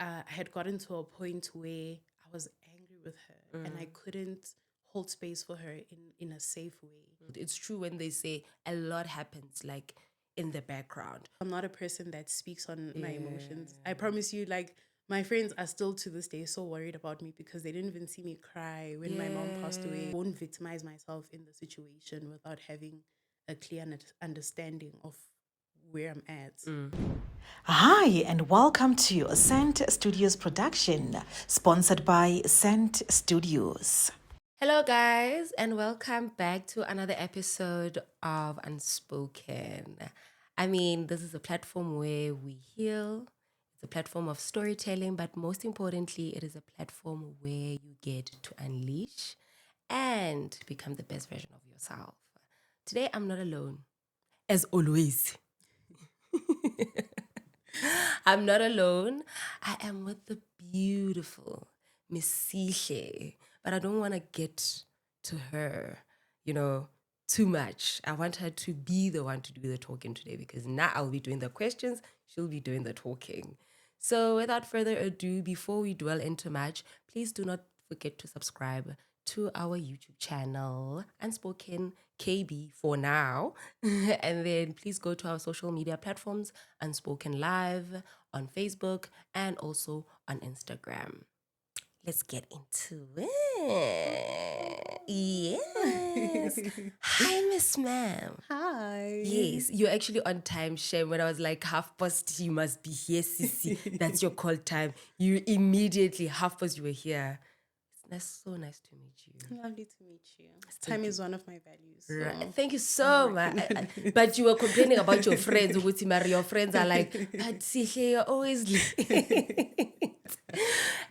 I had gotten to a point where I was angry with her and I couldn't hold space for her in a safe way. It's true when they say a lot happens like in the background. I'm not a person that speaks on my emotions. I promise you, like, my friends are still to this day so worried about me because they didn't even see me cry when my mom passed away. I won't victimize myself in the situation without having a clear understanding of where I'm at. Hi, and welcome to Scent Studios production, sponsored by Scent Studios. Hello, guys, and welcome back to another episode of Unspoken. I mean, this is a platform where we heal. It's a platform of storytelling, but most importantly, it is a platform where you get to unleash and become the best version of yourself. Today, I'm not alone, as always. I'm not alone. I am with the beautiful Miss Siphesihle, but I don't want to get to her, too much. I want her to be the one to do the talking today because now I'll be doing the questions, she'll be doing the talking. So without further ado, before we dwell into much, please do not forget to subscribe to our YouTube channel, Unspoken KB for now. And then please go to our social media platforms, Unspoken Live on Facebook and also on Instagram. Let's get into it. Yes. Hi, Miss Ma'am. Hi. Yes, you're actually on time, Shem. When I was like 1:30, you must be here, Sissy. That's your call time. You immediately 1:30, you were here. It's so nice to meet you. Lovely to meet you. Time is one of my values. So Right. Thank you so much. But you were complaining about your friends. Your friends are like, but Sihle, you're always late.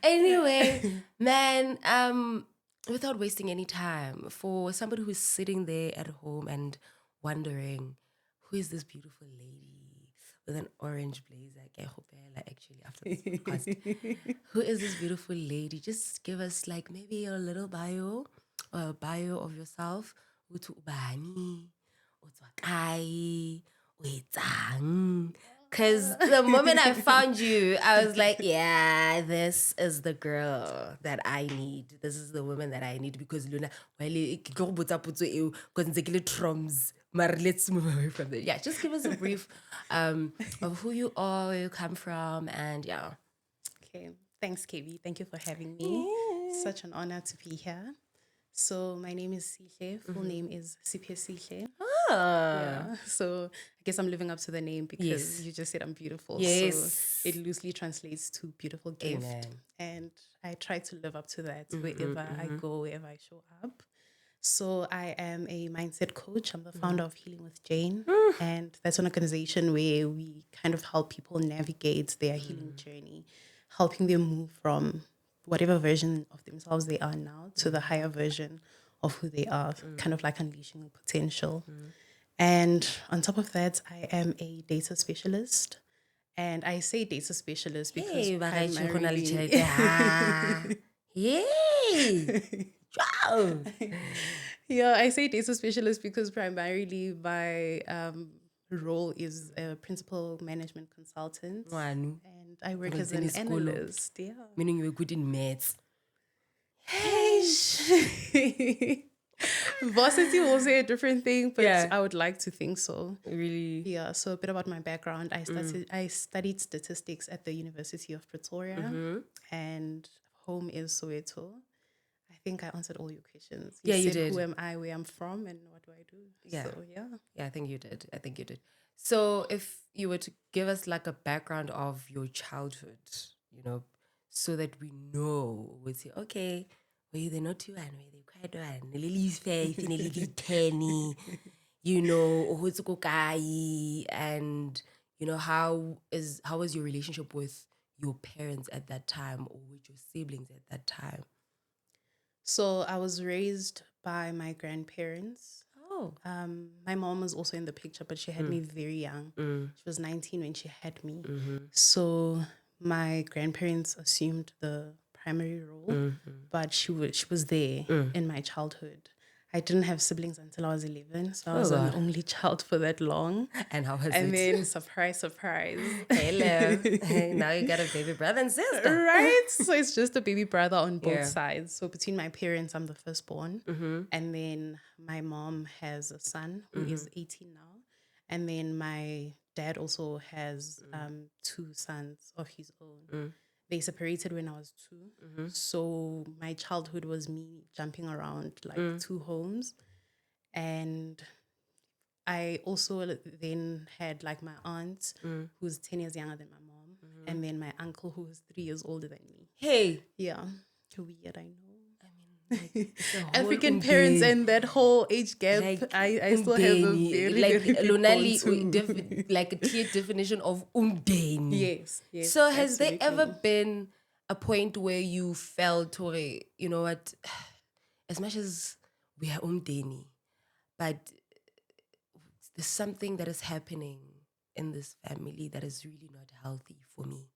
Anyway, man, without wasting any time, for somebody who's sitting there at home and wondering, who is this beautiful lady with an orange blazer? Actually, after this podcast, who is this beautiful lady? Just give us like maybe a little bio or a bio of yourself. Uthi ubani, utswa kae, uetsang. Because the moment I found you, I was like, yeah, this is the girl that I need. This is the woman that I need because Luna, trums. But let's move away from that. Yeah, just give us a brief of who you are, where you come from, and yeah. Okay. Thanks, KB. Thank you for having me. Such an honor to be here. So my name is Sihle. Full name is Siphesihle. Yeah. So I guess I'm living up to the name because you just said I'm beautiful. Yes. So it loosely translates to beautiful gift. Amen. And I try to live up to that wherever I go, wherever I show up. So I am a mindset coach. I'm the founder of Healing with Jane. And that's an organization where we kind of help people navigate their healing journey, helping them move from whatever version of themselves they are now to the higher version of who they are, kind of like unleashing the potential. And on top of that, I am a data specialist. And I say data specialist because primarily... Yay! Wow! Yeah, I say data specialist because primarily my role is a principal management consultant. And I work as an analyst. Yeah. Meaning you were good in maths. Varsity will say a different thing, but Yeah. I would like to think so. Really? Yeah, so a bit about my background. I studied statistics at the University of Pretoria, and home is Soweto. I think I answered all your questions. You said did. Who am I, where I'm from, and what do I do? Yeah. So, yeah. Yeah, I think you did. So if you were to give us like a background of your childhood, so that we know, we'd say, okay, were you the naughty one, were you the quiet one, the lily faith, the lily tenny, who's kokai, and how was your relationship with your parents at that time or with your siblings at that time? So I was raised by my grandparents. Oh. My mom was also in the picture, but she had me very young. She was 19 when she had me. So my grandparents assumed the primary role, but she was there in my childhood. I didn't have siblings until I was 11, so I Oh, was an God. only child for that long. And how was And it? then, surprise, surprise. Hello. Hey, now you got a baby brother and sister. Right? So it's just a baby brother on both Yeah. sides. So between my parents, I'm the firstborn. Mm-hmm. And then my mom has a son who is 18 now. And then my dad also has 2 sons of his own. They separated when I was 2. So my childhood was me jumping around like 2 homes. And I also then had like my aunt who's 10 years younger than my mom. And then my uncle who was 3 years older than me. Hey. Yeah. Weird, I know. It's a whole African parents umdeni. and that whole age gap, Like I still have a umdeni. very, Like very big Lunali, bond too. like a clear definition of umdeni. Yes. So has there ever absolutely. been a point where you felt, you know what, as much as we are umdeni, but there's something that is happening in this family that is really not healthy for me?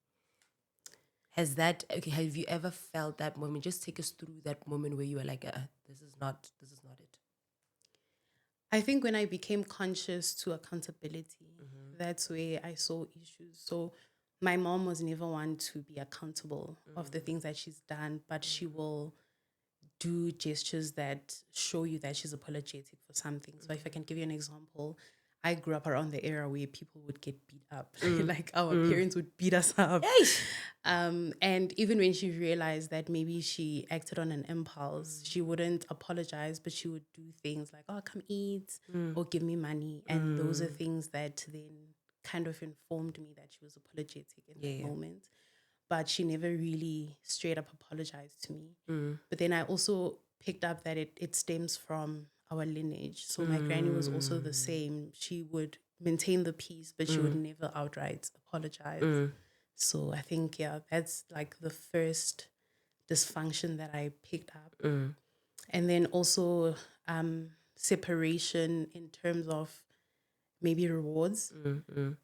Have you ever felt that moment? Just take us through that moment where you were like, this is not it. I think when I became conscious to accountability, that's where I saw issues. So my mom was never one to be accountable of the things that she's done, but she will do gestures that show you that she's apologetic for something. So if I can give you an example, I grew up around the era where people would get beat up. Like our parents would beat us up. And even when she realized that maybe she acted on an impulse, she wouldn't apologize, but she would do things like, oh, come eat or give me money. And those are things that then kind of informed me that she was apologetic in that moment. But she never really straight up apologized to me. But then I also picked up that it stems from our lineage. So my granny was also the same. She would maintain the peace, but she would never outright apologize. So I think, that's like the first dysfunction that I picked up. And then also separation in terms of maybe rewards.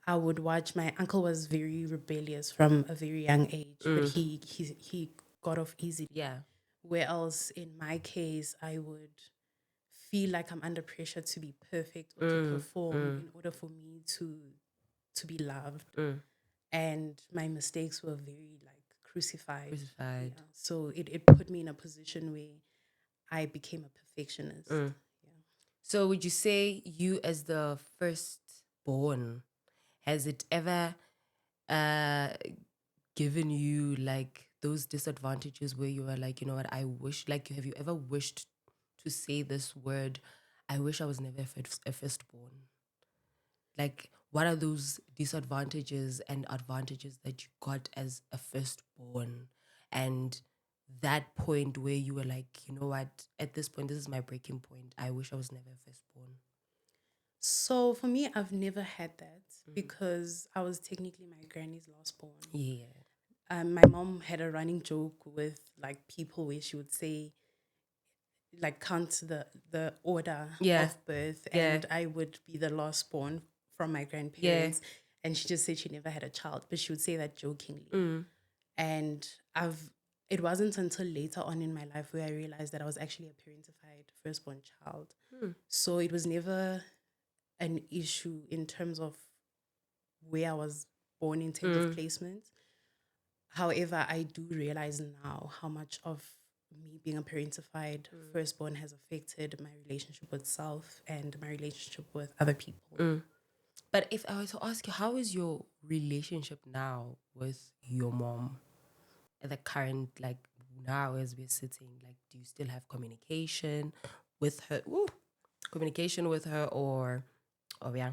I would watch, my uncle was very rebellious from a very young age, but he got off easily. Yeah. Whereas in my case, I would feel like I'm under pressure to be perfect or to perform in order for me to be loved. And my mistakes were very like crucified. Yeah. So it put me in a position where I became a perfectionist. Yeah. So would you say you as the firstborn, has it ever given you like those disadvantages where you were like, you know what, I wish, like, have you ever wished to say this word, I wish I was never a firstborn? Like, what are those disadvantages and advantages that you got as a firstborn? And that point where you were like, you know what, at this point, this is my breaking point. I wish I was never a firstborn. So for me, I've never had that because I was technically my granny's last born. Yeah. My mom had a running joke with like people where she would say, like, count the order of birth, and I would be the last born from my grandparents. And she just said she never had a child, but she would say that jokingly. And it wasn't until later on in my life where I realized that I was actually a parentified firstborn child. So it was never an issue in terms of where I was born in terms of placement. However, I do realize now how much of me being a parentified firstborn has affected my relationship with self and my relationship with other people. But if I were to ask you, how is your relationship now with your mom at the current, like now as we're sitting, like do you still have communication with her? Communication with her or yeah?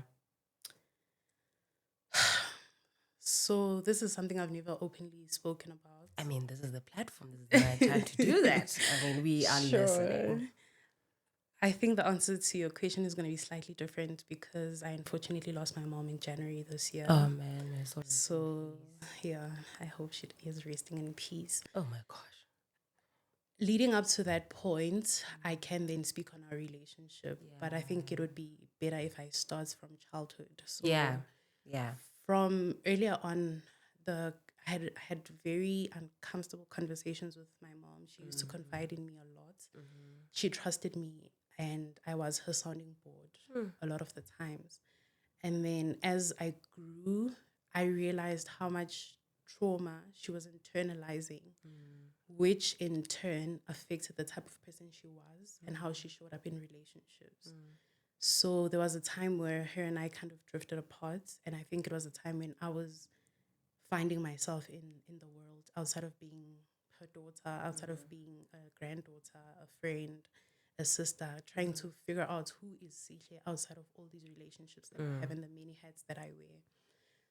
So this is something I've never openly spoken about. I mean, this is the platform. This is the right time to do that. I mean, we are listening. I think the answer to your question is going to be slightly different because I unfortunately lost my mom in January this year. Oh man, so yeah, I hope she is resting in peace. Oh my gosh. Leading up to that point, I can then speak on our relationship, but I think it would be better if I start from childhood. So yeah. From earlier on, I had very uncomfortable conversations with my mom. She used to confide in me a lot. She trusted me and I was her sounding board a lot of the times. And then as I grew, I realized how much trauma she was internalizing, which in turn affected the type of person she was and how she showed up in relationships. So there was a time where her and I kind of drifted apart. And I think it was a time when I was finding myself in the world outside of being her daughter, outside of being a granddaughter, a friend, a sister, trying to figure out who is Sihle outside of all these relationships that I have and the many hats that I wear.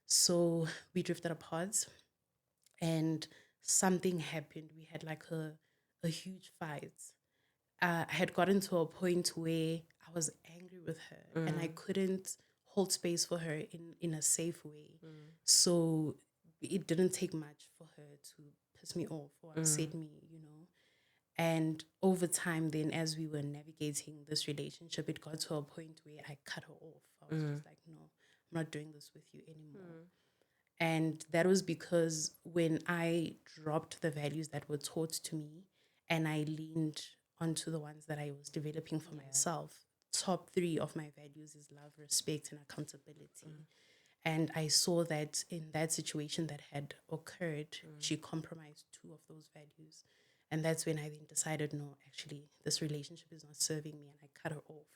So we drifted apart and something happened. We had like a huge fight. I had gotten to a point where I was angry with her and I couldn't hold space for her in a safe way. So it didn't take much for her to piss me off or upset me, you know. And over time, then as we were navigating this relationship, it got to a point where I cut her off. I was just like, no, I'm not doing this with you anymore. And that was because when I dropped the values that were taught to me and I leaned onto the ones that I was developing for myself, top 3 of my values is love, respect, and accountability. And I saw that in that situation that had occurred, she compromised 2 of those values. And that's when I then decided, no, actually, this relationship is not serving me, and I cut her off.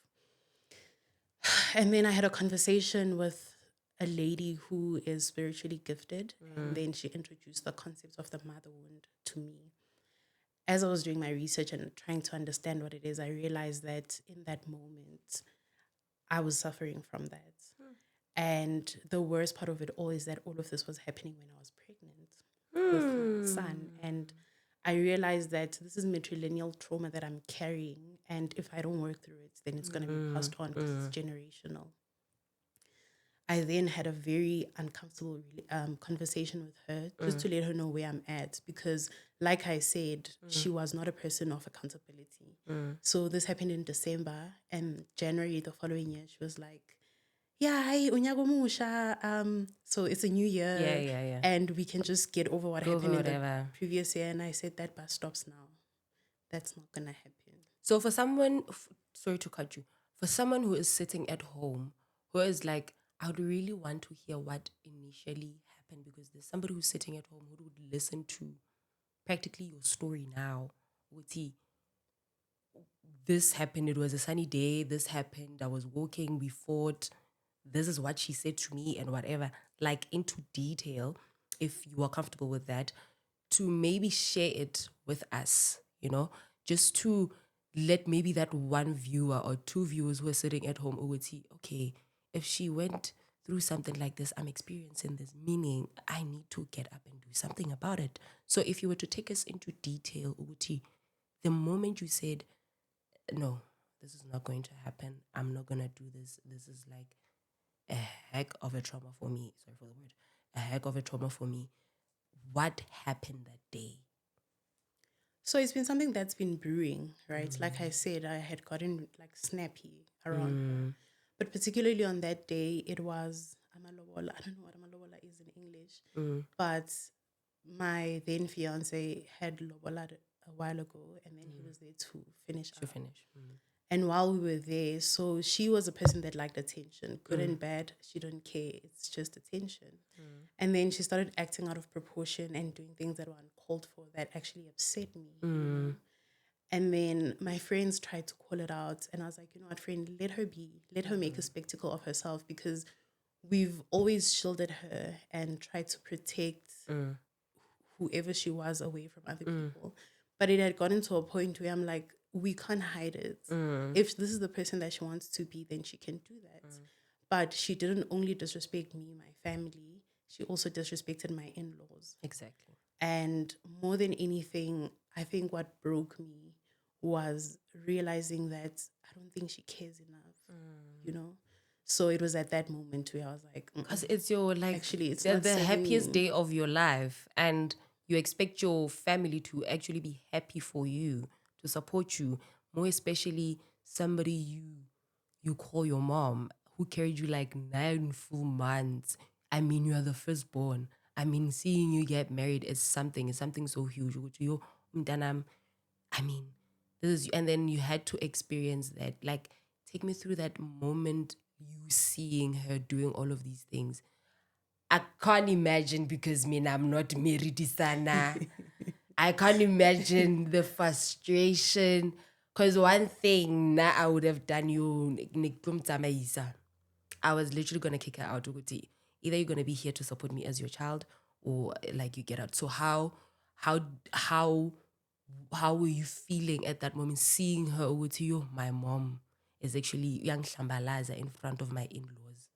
And then I had a conversation with a lady who is spiritually gifted. And then she introduced the concept of the mother wound to me. As I was doing my research and trying to understand what it is, I realized that in that moment, I was suffering from that. And the worst part of it all is that all of this was happening when I was pregnant with my son. And I realized that this is matrilineal trauma that I'm carrying. And if I don't work through it, then it's going to be passed on because it's generational. I then had a very uncomfortable conversation with her just to let her know where I'm at. Because like I said, she was not a person of accountability. So this happened in December, and January the following year, she was like, yeah, hi, unyago musha. So it's a new year. Yeah. And we can just get over what happened in the whatever. previous year. And I said, that bus stops now. That's not going to happen. So for someone, sorry to cut you, for someone who is sitting at home, who is like, I would really want to hear what initially happened, because there's somebody who's sitting at home who would listen to practically your story now. Would see, this happened, it was a sunny day, this happened, I was walking, we fought, this is what she said to me and whatever, like into detail, if you are comfortable with that, to maybe share it with us, you know, just to let maybe that one viewer or 2 viewers who are sitting at home would see, okay, if she went through something like this, I'm experiencing this, meaning I need to get up and do something about it. So if you were to take us into detail, Uguti, the moment you said, no, this is not going to happen, I'm not going to do this, this is like a heck of a trauma for me, sorry for the word, a heck of a trauma for me, what happened that day? So it's been something that's been brewing, right? Like I said, I had gotten like snappy around her. But particularly on that day, it was amalobola. I don't know what amalobola is in English. But my then fiance had lobola a while ago, and then he was there to finish To up. finish. And while we were there, so she was a person that liked attention, good and bad. She didn't care. It's just attention. And then she started acting out of proportion and doing things that were uncalled for that actually upset me. You know? And then my friends tried to call it out. And I was like, you know what, friend, let her be. Let her make a spectacle of herself, because we've always shielded her and tried to protect whoever she was away from other people. But it had gotten to a point where I'm like, we can't hide it. If this is the person that she wants to be, then she can do that. But she didn't only disrespect me, my family, she also disrespected my in-laws. Exactly. And more than anything, I think what broke me was realizing that I don't think she cares enough, you know? So it was at that moment where I was like, Because it's your, like, actually, it's the not serving happiest me. day of your life, and you expect your family to actually be happy for you, to support you, more especially somebody you call your mom, who carried you like 9 full months. I mean, you are the firstborn. I mean, seeing you get married is something. It's something so huge. I mean, and then you had to experience that. Like, take me through that moment, you seeing her doing all of these things. I can't imagine, because I'm not married, sana. I can't imagine the frustration. Because one thing I would have done, I was literally going to kick her out. Either you're going to be here to support me as your child, or like you get out. So how were you feeling at that moment, seeing her with you? My mom is actually young shambalaza in front of my in-laws.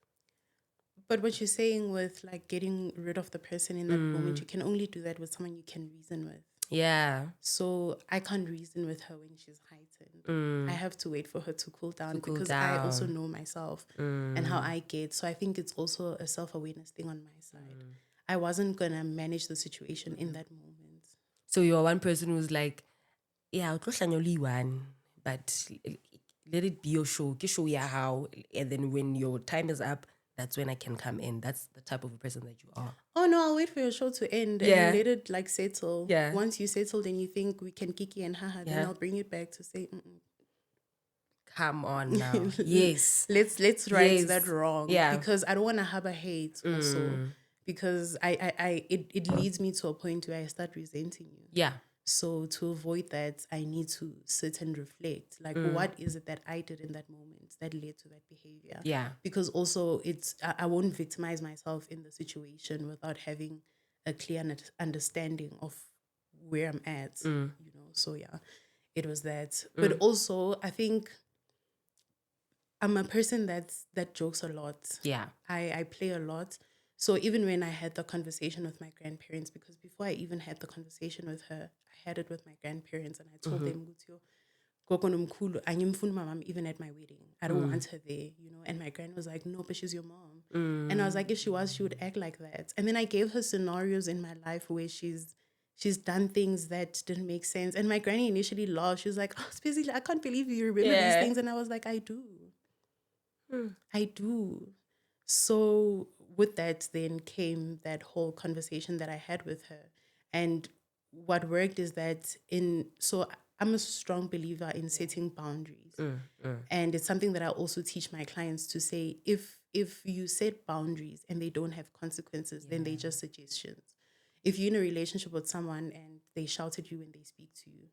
But what you're saying with like getting rid of the person in that moment, you can only do that with someone you can reason with. Yeah. So I can't reason with her when she's heightened. I have to wait for her to cool down, because I also know myself and how I get. So I think it's also a self-awareness thing on my side. I wasn't going to manage the situation in that moment. So you're one person who's like, yeah, one, but let it be your show. Show ya how. And then when your time is up, that's when I can come in. That's the type of a person that you are. Oh no, I'll wait for your show to end and let it like settle. Yeah. Once you settle, then you think we can kiki and haha, then I'll bring it back to say, come on now. Yes. Let's right that wrong. Yeah. Because I don't want to harbor hate also. Because it leads me to a point where I start resenting you. Yeah. So to avoid that, I need to sit and reflect. Like, what is it that I did in that moment that led to that behavior? Yeah. Because also I won't victimize myself in the situation without having a clear understanding of where I'm at, So yeah, it was that. But also, I think I'm a person that jokes a lot. Yeah. I play a lot. So even when I had the conversation with my grandparents, because before I even had the conversation with her, I had it with my grandparents, and I told them, my mom even at my wedding. I don't want her there, And my grand was like, no, but she's your mom. And I was like, if she was, she would act like that. And then I gave her scenarios in my life where she's done things that didn't make sense. And my granny initially laughed. She was like, oh, Siphesihle, I can't believe you remember these things. And I was like, I do. I do. So with that then came that whole conversation that I had with her. And what worked is that so I'm a strong believer in setting boundaries. And it's something that I also teach my clients to say, if you set boundaries and they don't have consequences, then they're just suggestions. If you're in a relationship with someone and they shout at you when they speak to you,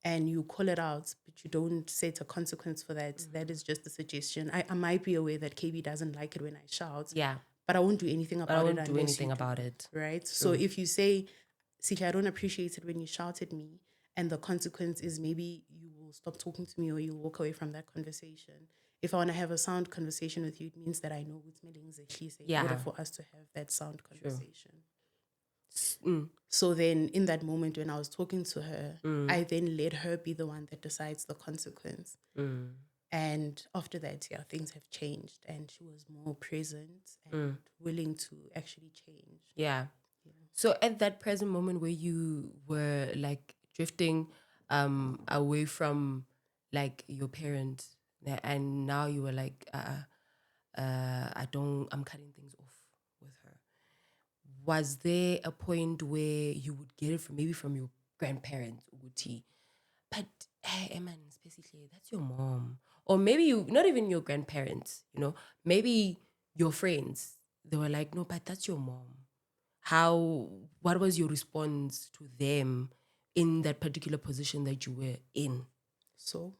and you call it out, but you don't set a consequence for that, that is just a suggestion. I might be aware that KB doesn't like it when I shout. Yeah. But I won't do anything about it. I won't do anything about it. Right? So if you say, Siphesihle, I don't appreciate it when you shout at me, and the consequence is maybe you will stop talking to me or you'll walk away from that conversation. If I want to have a sound conversation with you, it means that I know what's in order for us to have that sound conversation. So then in that moment when I was talking to her, I then let her be the one that decides the consequence. And after that, things have changed, and she was more present and willing to actually change. Yeah. So at that present moment where you were like drifting away from like your parents, and now you were like, I'm cutting things off with her. Was there a point where you would get it from your grandparents, Uguti? But hey, Eman, specifically, that's your mom. Or maybe not even your grandparents, maybe your friends. They were like, no, but that's your mom. What was your response to them in that particular position that you were in? So?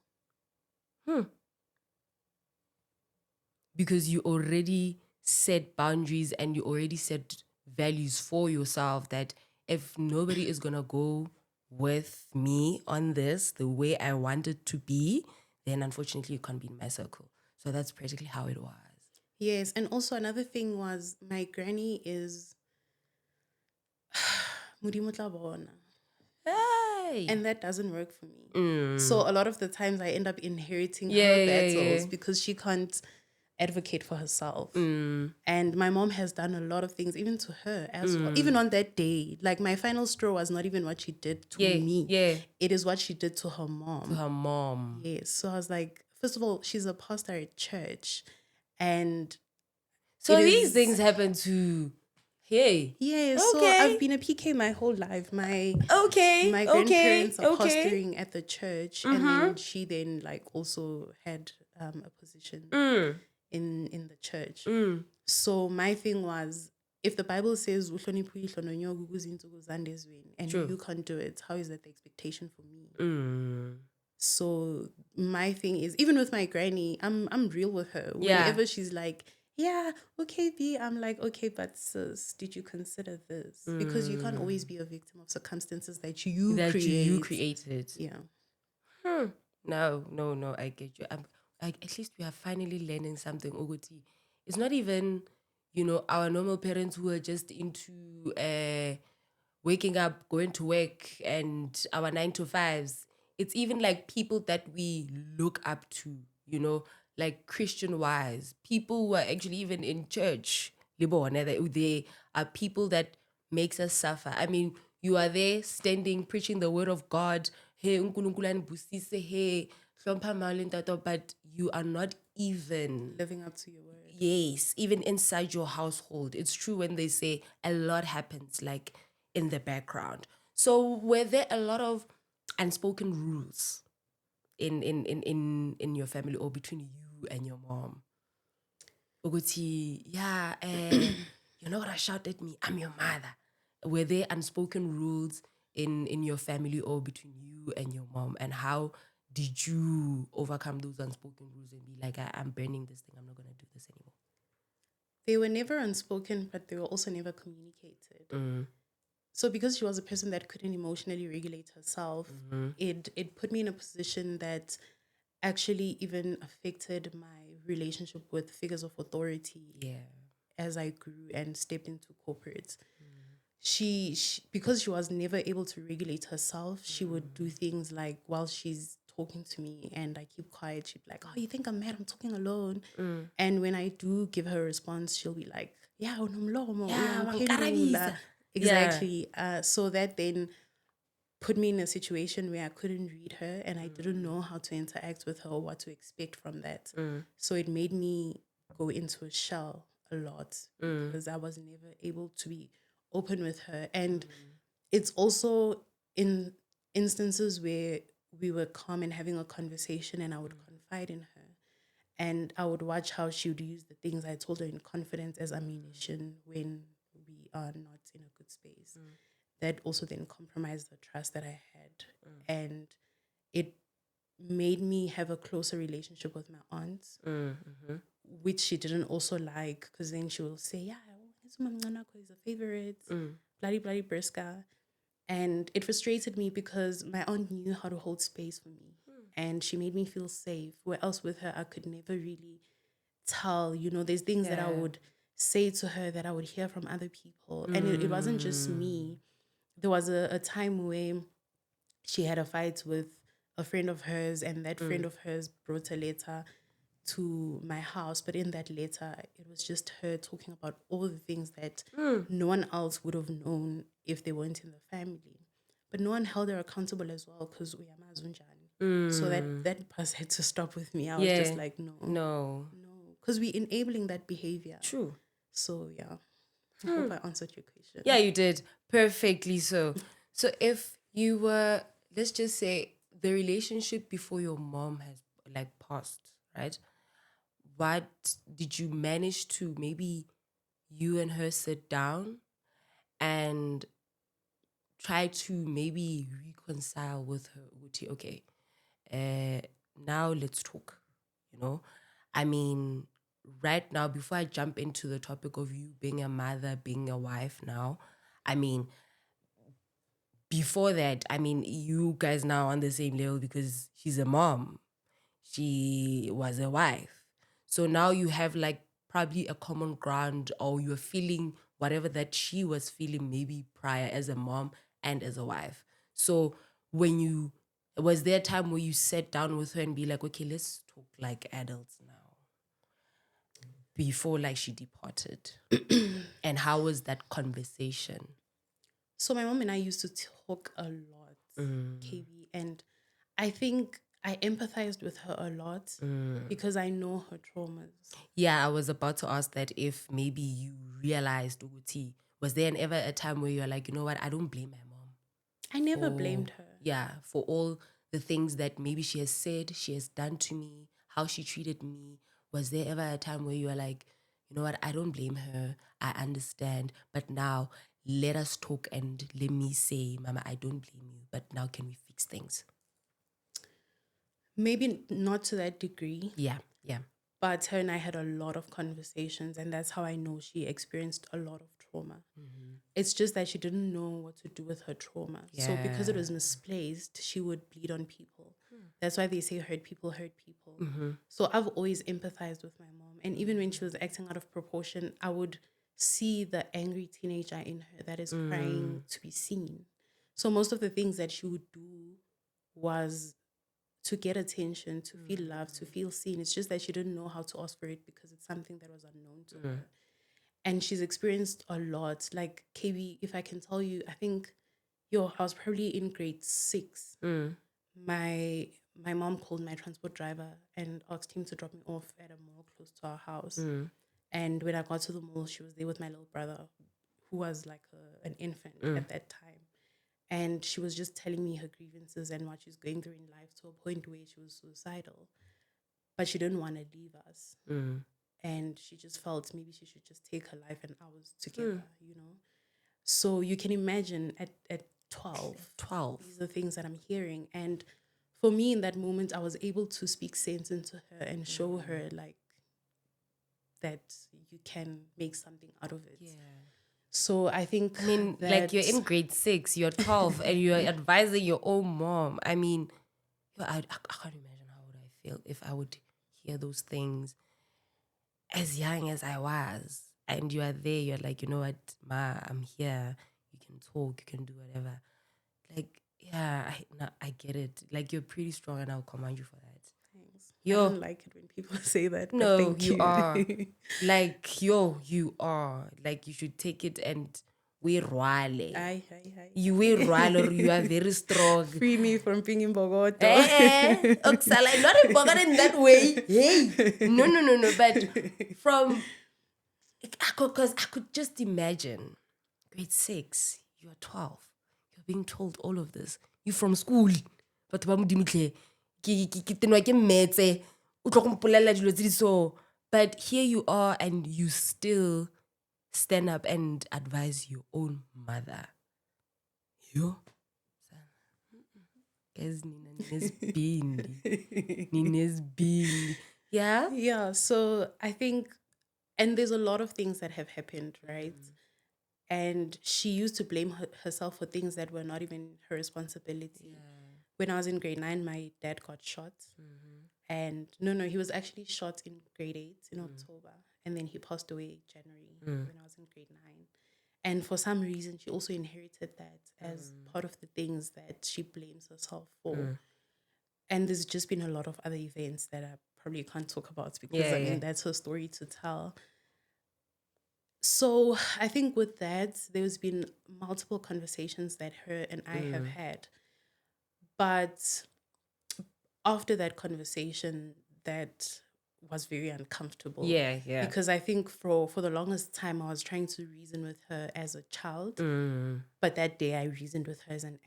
Because you already set boundaries and you already set values for yourself that if nobody is going to go with me on this the way I want it to be, then unfortunately you can't be in my circle. So that's practically how it was. Yes, and also another thing was my granny is Hey. And that doesn't work for me. So a lot of the times I end up inheriting her battles because she can't advocate for herself. And my mom has done a lot of things, even to her as well. Even on that day, like my final straw was not even what she did to me. Yeah. It is what she did to her mom. To her mom. Yes. So I was like, first of all, she's a pastor at church. And so these things happen to Hey. Yeah, so Okay. I've been a PK my whole life. My Okay. grandparents are Okay. pastoring at the church, and then she then like also had a position in the church. So my thing was, if the Bible says "Uhloniphe ihlononyoka ukuze iintsuku zande ezweni," and True. you can't do it, how is that the expectation for me? So my thing is, even with my granny, I'm real with her. Yeah. Whenever she's like, yeah, okay, B, I'm like, okay, but sis, did you consider this? Because you can't always be a victim of circumstances that you created. Yeah. No, I get you. At least we are finally learning something, Oguti. It's not even, our normal parents who are just into waking up, going to work, and our 9 to 5s. It's even like people that we look up to, like Christian wise, people who are actually even in church. They are people that makes us suffer. I mean, you are there standing, preaching the word of God. Hey, uNkulunkulu anibusise, hey, hlonipha mawele ntato, but you are not even Living up to your word. yes, even inside your household. It's true when they say a lot happens like in the background. So were there a lot of unspoken rules in your family or between you and your mom? Uguti, yeah, you're not gonna shout at me. I'm your mother. Were there unspoken rules in your family or between you and your mom? And how did you overcome those unspoken rules and be like, I'm burning this thing. I'm not gonna do this anymore? They were never unspoken, but they were also never communicated. So because she was a person that couldn't emotionally regulate herself, it put me in a position that actually even affected my relationship with figures of authority. Yeah. As I grew and stepped into corporate. She because she was never able to regulate herself, she would do things like, while she's talking to me and I keep quiet, she'd be like, oh, you think I'm mad? I'm talking alone. And when I do give her a response, she'll be like, yeah, unomlomo, uyangiphendula." Exactly. So that then put me in a situation where I couldn't read her and I didn't know how to interact with her or what to expect from that. So it made me go into a shell a lot because I was never able to be open with her. And it's also in instances where we were calm and having a conversation and I would confide in her and I would watch how she would use the things I told her in confidence as ammunition when we are not in a good space. That also then compromised the trust that I had. And it made me have a closer relationship with my aunt, which she didn't also like, because then she will say, yeah, he's a favorite, bloody, bloody Briska. And it frustrated me because my aunt knew how to hold space for me. And she made me feel safe. Where else with her, I could never really tell, there's things that I would say to her that I would hear from other people. And it wasn't just me. There was a time where she had a fight with a friend of hers, and that friend of hers brought a letter to my house. But in that letter, it was just her talking about all the things that no one else would have known if they weren't in the family. But no one held her accountable as well because we are Mazunjani. So that bus had to stop with me. I was just like, no. Because we're enabling that behavior. True. So, yeah. I hope I answered your question. Yeah, you did. Perfectly so. So if you were, let's just say, the relationship before your mom has like passed, right? What did you manage to, maybe you and her sit down and try to maybe reconcile with her? Okay, now let's talk, I mean, right now, before I jump into the topic of you being a mother, being a wife now, I mean, before that, I mean, you guys now on the same level because she's a mom. She was a wife. So now you have like probably a common ground, or you're feeling whatever that she was feeling maybe prior as a mom and as a wife. So was there a time where you sat down with her and be like, okay, let's talk like adults now, before like she departed? And how was that conversation? So my mom and I used to talk a lot, KB, and I think I empathized with her a lot because I know her traumas. Yeah, I was about to ask that, if maybe you realized, Uguti, Was there ever a time where you're like, you know what, I don't blame my mom? I never blamed her. Yeah, for all the things that maybe she has said, she has done to me, how she treated me. Was there ever a time where you were like, you know what, I don't blame her, I understand, but now let us talk and let me say, Mama, I don't blame you, but now can we fix things? Maybe not to that degree. Yeah. But her and I had a lot of conversations, and that's how I know she experienced a lot of trauma. It's just that she didn't know what to do with her trauma. So because it was misplaced, she would bleed on people. That's why they say hurt people hurt people. So I've always empathized with my mom. And even when she was acting out of proportion, I would see the angry teenager in her that is crying to be seen. So most of the things that she would do was to get attention, to feel loved, to feel seen. It's just that she didn't know how to ask for it because it's something that was unknown to her. And she's experienced a lot. Like, KB, if I can tell you, I think, I was probably in grade 6. My mom called my transport driver and asked him to drop me off at a mall close to our house. And when I got to the mall, she was there with my little brother, who was like an infant at that time. And she was just telling me her grievances and what she's going through in life, to a point where she was suicidal. But she didn't want to leave us. And she just felt maybe she should just take her life and ours together, you know? So you can imagine at 12, these are things that I'm hearing. And for me in that moment, I was able to speak sense into her and show her like that you can make something out of it. So I think, like you're in grade 6, you're 12, and you're advising your own mom. I mean, I can't imagine how would I feel if I would hear those things as young as I was. And you are there, you're like, you know what, Ma, I'm here. You can talk, you can do whatever. Like, yeah, I get it. Like, you're pretty strong, and I'll commend you for that. Thanks. I don't like it when people say that. But No, thank you are. Like, you are. Like, you should take it and we rwale. Aye. You will rwale, or you are very strong. Free me from being in Bogota. Oksala, not in Bogota in that way. Hey. No. But from, because I could just imagine grade 6, you are 12. You're being told all of this. You from school. But but here you are, and you still stand up and advise your own mother. You? Guys, Nina's been. Yeah? Yeah, so I think, and there's a lot of things that have happened, right? And she used to blame herself for things that were not even her responsibility. When I was in grade 9, my dad got shot. And no, he was actually shot in grade 8 in October. And then he passed away January when I was in grade 9. And for some reason, she also inherited that as part of the things that she blames herself for. And there's just been a lot of other events that I probably can't talk about because, I mean, that's her story to tell. So I think with that, there's been multiple conversations that her and I have had. But after that conversation, that was very uncomfortable. Yeah. Because I think for the longest time, I was trying to reason with her as a child. But that day, I reasoned with her as an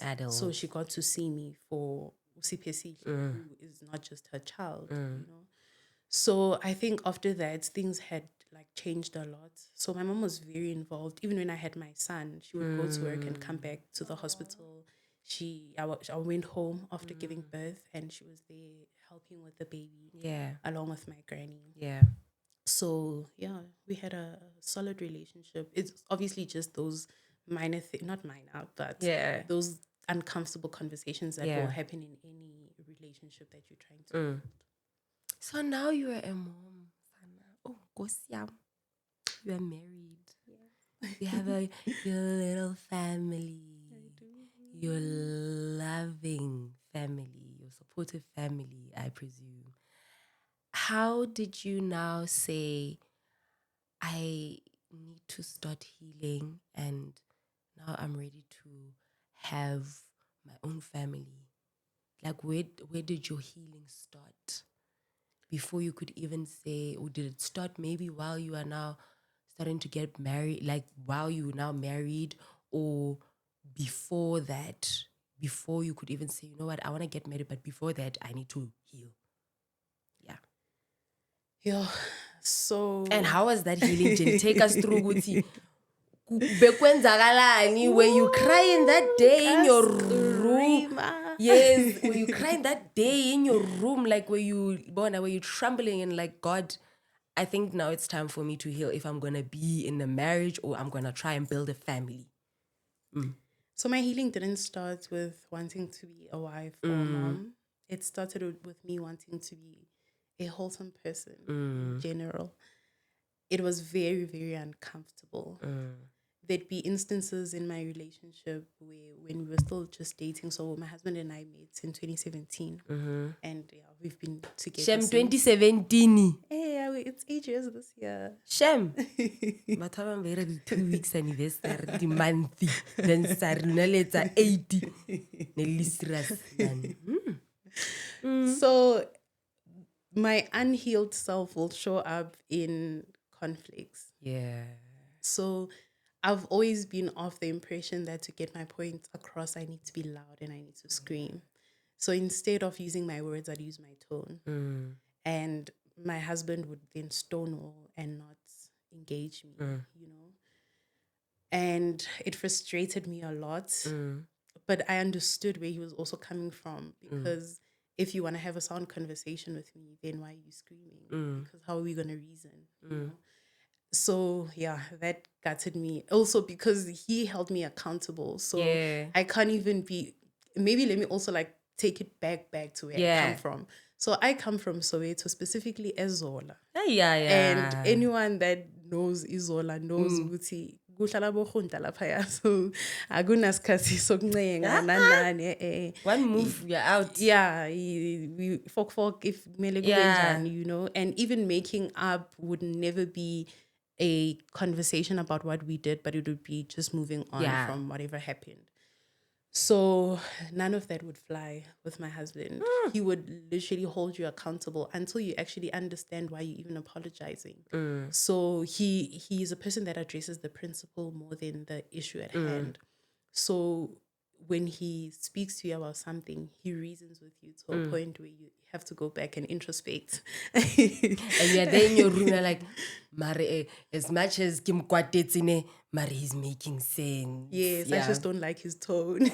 adult. So she got to see me for Siphesihle, who is not just her child, you know. So I think after that, things had like changed a lot. So my mom was very involved. Even when I had my son, she would go to work and come back to the hospital. I went home after giving birth, and she was there helping with the baby, along with my granny. So we had a solid relationship. It's obviously just those minor not minor, but those uncomfortable conversations that will happen in any relationship that you're trying to build. So now you are a mom. Oh, Kosiam. You are married. You have your little family. Your loving family, your supportive family, I presume. How did you now say, I need to start healing and now I'm ready to have my own family? Like, where did your healing start? Before you could even say, or did it start maybe while you are now starting to get married, like while you were now married, or before that, before you could even say, you know what, I want to get married, but before that, I need to heal? Yeah. Yeah. So. And how was that healing journey? Take us through, Guti. Bekwenzakalani, where you crying that day in your room? Yes, were you crying that day in your room, like were you trembling and like, God, I think now it's time for me to heal if I'm gonna be in a marriage or I'm gonna try and build a family. So my healing didn't start with wanting to be a wife or a mom. It started with me wanting to be a wholesome person in general. It was very, very uncomfortable. There'd be instances in my relationship where when we were still just dating, so my husband and I met in 2017. And yeah, we've been together Shem, since. 2017. Yeah, it's 8 years this year. Shem. But I'm very 2 weeks anniversary, the month. Then Sarunaleta 80. Nelisras. So my unhealed self will show up in conflicts. Yeah. So I've always been of the impression that to get my point across, I need to be loud and I need to scream. So instead of using my words, I'd use my tone. And my husband would then stonewall and not engage me, you know. And it frustrated me a lot. But I understood where he was also coming from, because if you want to have a sound conversation with me, then why are you screaming? Because how are we going to reason? You know? So yeah, that gutted me. Also because he held me accountable. So I can't even be, maybe let me also like take it back to where I come from. So I come from Soweto, specifically Ezola. And anyone that knows Izola knows ukuthi kuhlala bokhunta laphaya. So akunasikhathi sokuncenga nanani. One move, you're out. Yeah, we folk if kumele kube njani, you know. And even making up would never be a conversation about what we did, but it would be just moving on from whatever happened. So none of that would fly with my husband. He would literally hold you accountable until you actually understand why you're even apologizing. So he is a person that addresses the principle more than the issue at hand. So when he speaks to you about something, he reasons with you to a point where you have to go back and introspect. And you're there in your room, you're like, Mare, as much as Kim Kwatetsine, Mare, he's making sense. Yes, I just don't like his tone.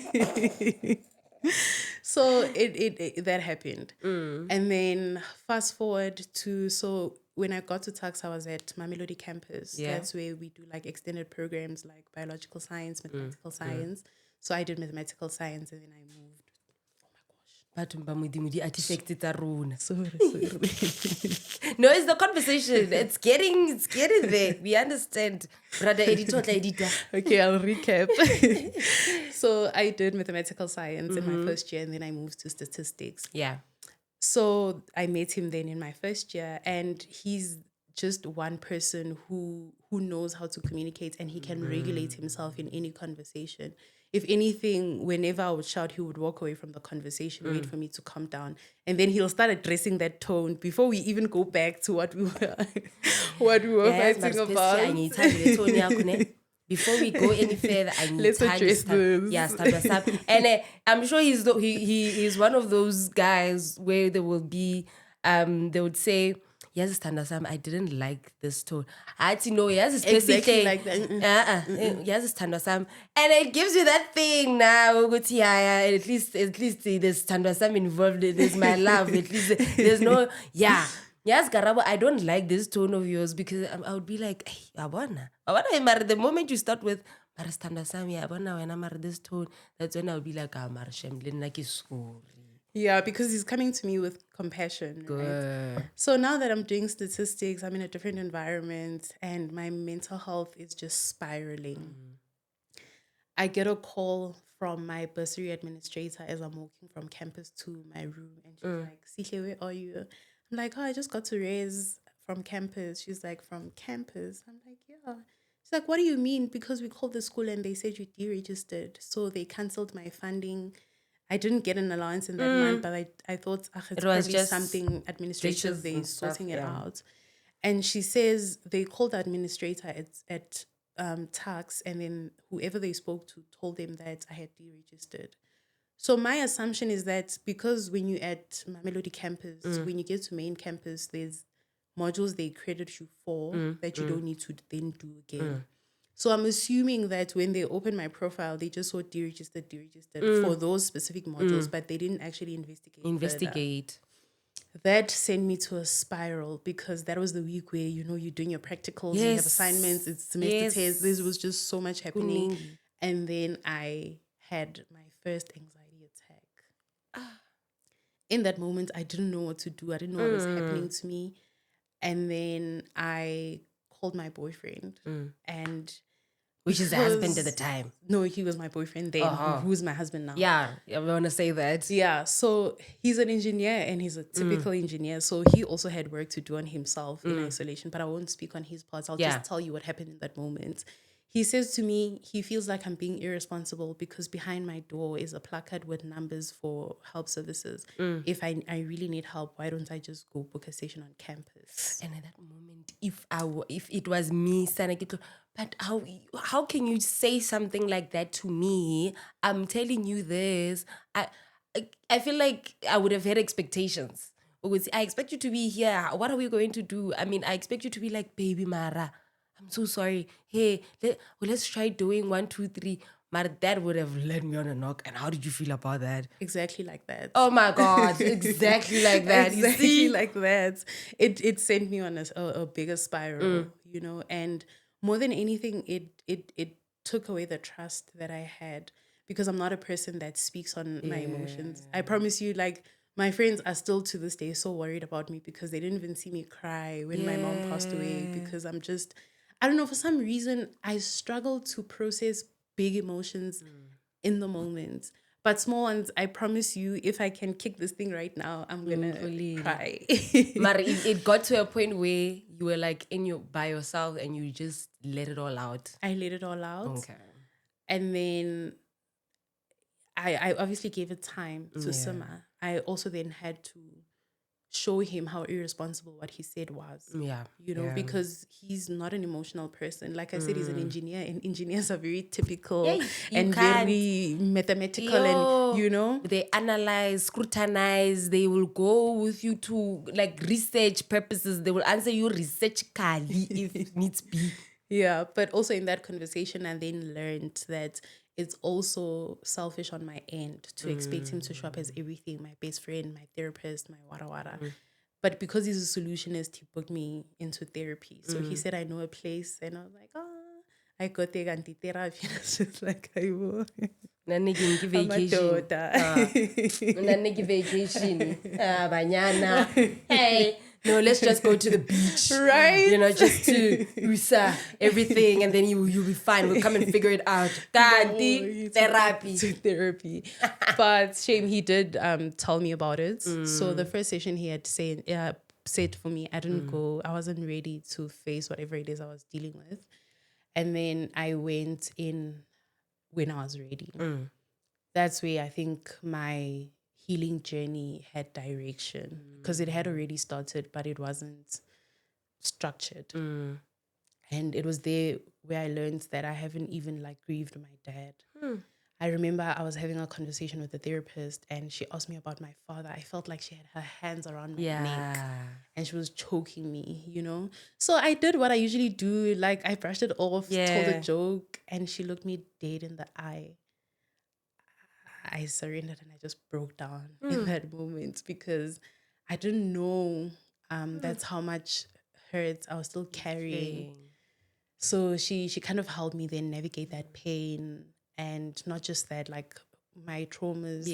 So it that happened. And then fast forward to, so when I got to Tux, I was at Mamelodi campus. That's where we do like extended programs like biological science, mathematical science. So I did mathematical science and then I moved. Oh my gosh. Sorry. No, it's the conversation. It's getting there. We understand. Brother editor. Okay, I'll recap. So I did mathematical science in my first year and then I moved to statistics. Yeah. So I met him then in my first year, and he's just one person who knows how to communicate, and he can regulate himself in any conversation. If anything, whenever I would shout, he would walk away from the conversation, wait for me to calm down, and then he'll start addressing that tone before we even go back to what we were fighting about. Before we go any further, I need Let's address this. Yeah, stop. And I'm sure he's one of those guys where there will be, they would say, yes, Standasam, I didn't like this tone. I had to know, yes, it's Exactly like that. Yes, Standasam. And it gives you that thing now, at least there's Standasam involved, there's my love, at least there's no, Yes, Garabo, I don't like this tone of yours, because I would be like, hey, Abana, the moment you start with Marastandasam, Abana, when I'm at this tone, that's when I'll be like, Marshem, like it's school. Yeah, because he's coming to me with compassion. Right? So now that I'm doing statistics, I'm in a different environment and my mental health is just spiraling. I get a call from my bursary administrator as I'm walking from campus to my room, and she's like, Sihle, where are you? I'm like, oh, I just got to raise from campus. She's like, from campus? I'm like, yeah. She's like, what do you mean? Because we called the school and they said you deregistered. So they cancelled my funding. I didn't get an allowance in that month, but I thought it's probably just something administrative, they sorting it out. And she says they called the administrator at tax, and then whoever they spoke to told them that I had deregistered. So my assumption is that because when you're at Mamelodi campus, when you get to main campus, there's modules they credit you for that you don't need to then do again. So I'm assuming that when they opened my profile, they just saw deregistered for those specific modules, but they didn't actually investigate. That sent me to a spiral because that was the week where, you're doing your practicals, you have assignments, it's semester tests. There was just so much happening. And then I had my first anxiety attack. In that moment, I didn't know what to do. I didn't know what was happening to me. And then I called my boyfriend and... Which is the husband at the time. No, he was my boyfriend then, who's my husband now. Yeah, I want to say that. Yeah, so he's an engineer and he's a typical engineer. So he also had work to do on himself in isolation, but I won't speak on his parts. I'll just tell you what happened in that moment. He says to me, he feels like I'm being irresponsible because behind my door is a placard with numbers for help services. If I really need help, why don't I just go book a session on campus? And at that moment, if it was me, Sanakito, but how can you say something like that to me? I'm telling you this. I feel like I would have had expectations. I expect you to be here. What are we going to do? I mean, I expect you to be like, baby Mara, I'm so sorry. Hey, let's try doing 1, 2, 3. Mara, that would have led me on a knock. And how did you feel about that? Exactly like that. Oh my God, exactly like that. Exactly you see? like that. It sent me on a bigger spiral, and more than anything, it took away the trust that I had because I'm not a person that speaks on my emotions. I promise you, like, my friends are still to this day so worried about me because they didn't even see me cry when my mom passed away because I don't know, for some reason, I struggle to process big emotions in the moment. But small ones, I promise you, if I can kick this thing right now, I'm going to cry. But it got to a point where you were like by yourself and you just let it all out. I let it all out. Okay. And then I obviously gave it time to simmer. I also then had to show him how irresponsible what he said was. Yeah. Because he's not an emotional person. Like I said, he's an engineer, and engineers are very typical and very mathematical and, They analyze, scrutinize, they will go with you to like research purposes. They will answer you researchically if needs be. Yeah, but also in that conversation, I then learned that it's also selfish on my end to expect him to show up as everything, my best friend, my therapist, my wara. But because he's a solutionist, he booked me into therapy. So he said, I know a place. And I was like, I got the anti-therapy. And I was just like, I will. Naniki vacation. Naniki vacation. Banyana. Hey. No, let's just go to the beach. Right? Just to everything, and then you'll be fine. We'll come and figure it out. Therapy. But shame, he did tell me about it. So the first session he had said for me, I didn't go. I wasn't ready to face whatever it is I was dealing with. And then I went in when I was ready. That's where I think my healing journey had direction because it had already started, but it wasn't structured. And it was there where I learned that I haven't even like grieved my dad. I remember I was having a conversation with the therapist and she asked me about my father. I felt like she had her hands around my neck and she was choking me, So I did what I usually do. Like I brushed it off, told a joke, and she looked me dead in the eye. I surrendered and I just broke down in that moment because I didn't know that's how much hurt I was still carrying. So she kind of helped me then navigate that pain, and not just that, like my traumas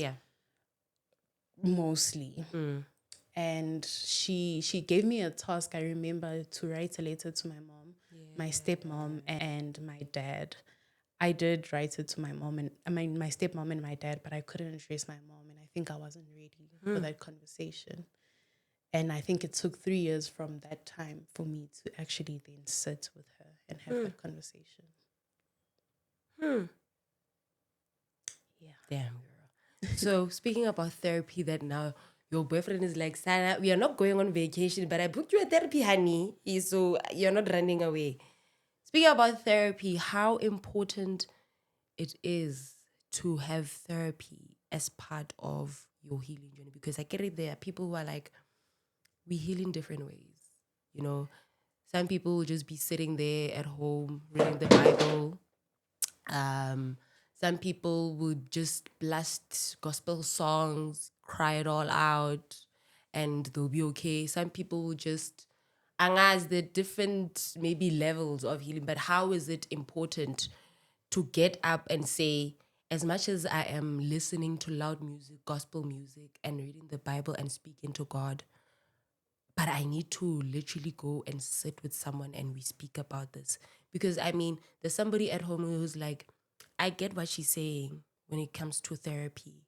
mostly. And she gave me a task, I remember, to write a letter to my mom, my stepmom, and my dad. I did write it to my mom and my stepmom and my dad, but I couldn't address my mom, and I think I wasn't ready for that conversation. And I think it took 3 years from that time for me to actually then sit with her and have that conversation. Yeah. Damn, girl. So speaking about therapy that now your boyfriend is like, Sana, we are not going on vacation, but I booked you a therapy, honey. So you're not running away. Speaking about therapy, how important it is to have therapy as part of your healing journey. Because I get it, there are people who are like, we heal in different ways. You know, some people will just be sitting there at home reading the Bible. Some people would just blast gospel songs, cry it all out, and they'll be okay. Some people will just, and as the different maybe levels of healing, but how is it important to get up and say, as much as I am listening to loud music, gospel music, and reading the Bible and speaking to God, but I need to literally go and sit with someone and we speak about this. Because I mean, there's somebody at home who's like, I get what she's saying when it comes to therapy,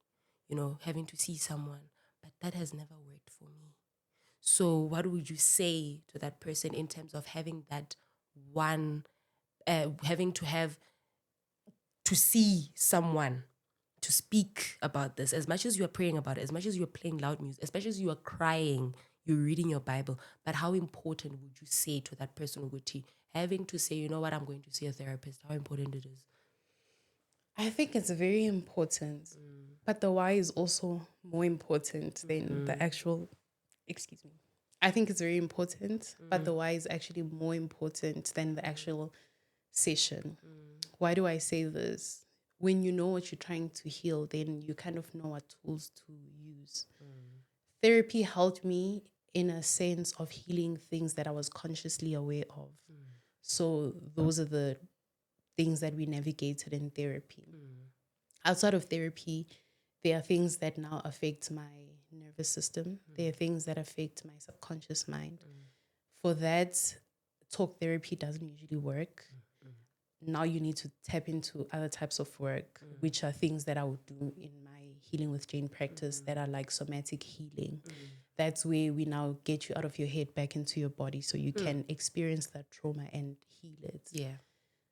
having to see someone, but that has never worked for me. So what would you say to that person in terms of having that one, having to see someone to speak about this, as much as you're praying about it, as much as you're playing loud music, especially as you are crying, you're reading your Bible, but how important would you say to that person, Uguti, having to say, you know what, I'm going to see a therapist, how important it is? I think it's very important, but the why is also more important than the actual, excuse me. I think it's very important, but the why is actually more important than the actual session. Why do I say this? When you know what you're trying to heal, then you kind of know what tools to use. Therapy helped me in a sense of healing things that I was consciously aware of. So those are the things that we navigated in therapy. Outside of therapy, there are things that now affect my nervous system. There are things that affect my subconscious mind. For that, talk therapy doesn't usually work. Now you need to tap into other types of work, which are things that I would do in my Healing with Jane practice that are like somatic healing. That's where we now get you out of your head back into your body so you can experience that trauma and heal it. Yeah.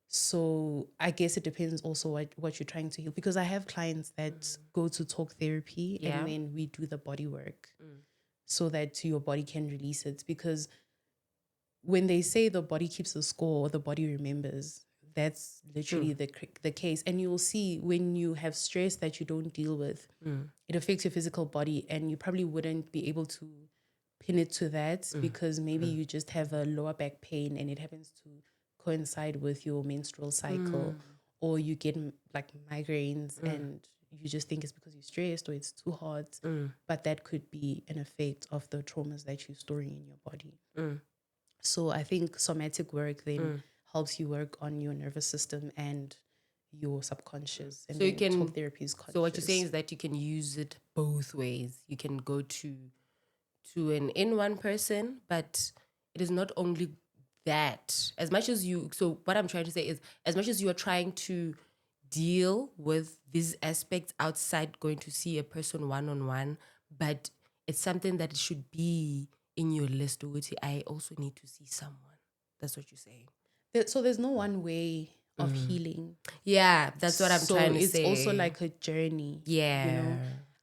So I guess it depends also what you're trying to heal, because I have clients that go to talk therapy and then we do the body work so that your body can release it. Because when they say the body keeps the score or the body remembers, that's literally the case. And you'll see when you have stress that you don't deal with, it affects your physical body, and you probably wouldn't be able to pin it to that because maybe you just have a lower back pain and it happens to coincide with your menstrual cycle, or you get like migraines and you just think it's because you're stressed or it's too hot, but that could be an effect of the traumas that you're storing in your body. So I think somatic work then helps you work on your nervous system and your subconscious, and So you then can talk therapy is conscious. So what you're saying is that you can use it both ways. You can go to an in-one person, but it is not only that. As much as you, so what I'm trying to say is, as much as you are trying to deal with these aspects outside going to see a person one-on-one, but it's something that should be in your list. I also need to see someone. That's what you're saying. So there's no one way of healing. Yeah, that's what I'm trying to say. So it's also like a journey. Yeah. You know,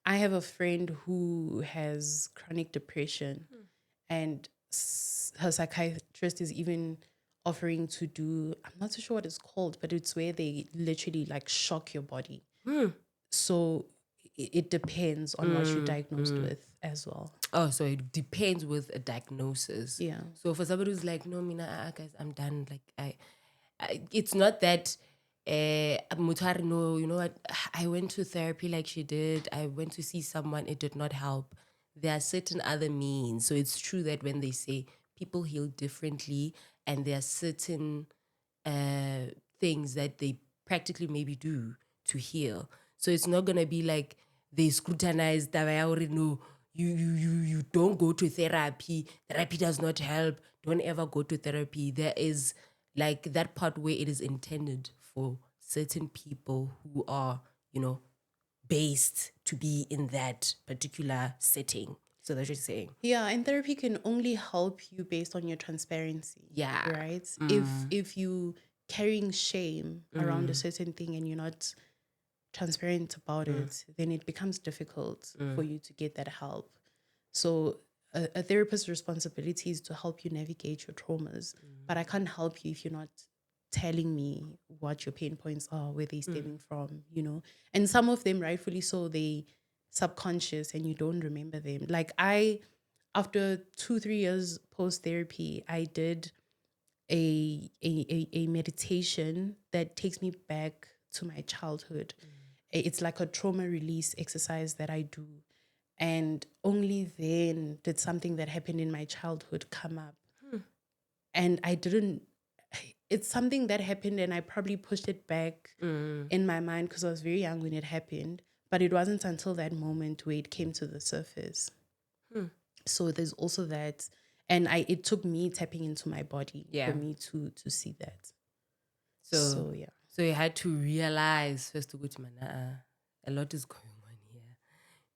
I have a friend who has chronic depression, and her psychiatrist is even offering to do, I'm not so sure what it's called, but it's where they literally like shock your body. So it depends on what you're diagnosed with as well. Oh, so it depends with a diagnosis. Yeah. So for somebody who's like, no, Mina, guys, I'm done. Like, I it's not that, Mutari, no, you know what? I went to therapy like she did. I went to see someone. It did not help. There are certain other means. So it's true that when they say people heal differently, and there are certain things that they practically maybe do to heal. So it's not gonna be like they scrutinize that I already know you don't go to therapy. Therapy does not help. Don't ever go to therapy. There is like that part where it is intended for certain people who are, based to be in that particular setting. So that's what you're saying. Yeah, and therapy can only help you based on your transparency. Yeah. Right? If you carrying shame around a certain thing and you're not transparent about it, then it becomes difficult for you to get that help. So a therapist's responsibility is to help you navigate your traumas, but I can't help you if you're not telling me what your pain points are, where they're stemming from, you know. And some of them, rightfully so, they subconscious and you don't remember them. Like after 2-3 years post therapy, I did a meditation that takes me back to my childhood. It's like a trauma release exercise that I do. And only then did something that happened in my childhood come up. And it's something that happened and I probably pushed it back in my mind because I was very young when it happened. But it wasn't until that moment where it came to the surface. So there's also that. And it took me tapping into my body for me to see that. So yeah. So you had to realize first, a lot is going on here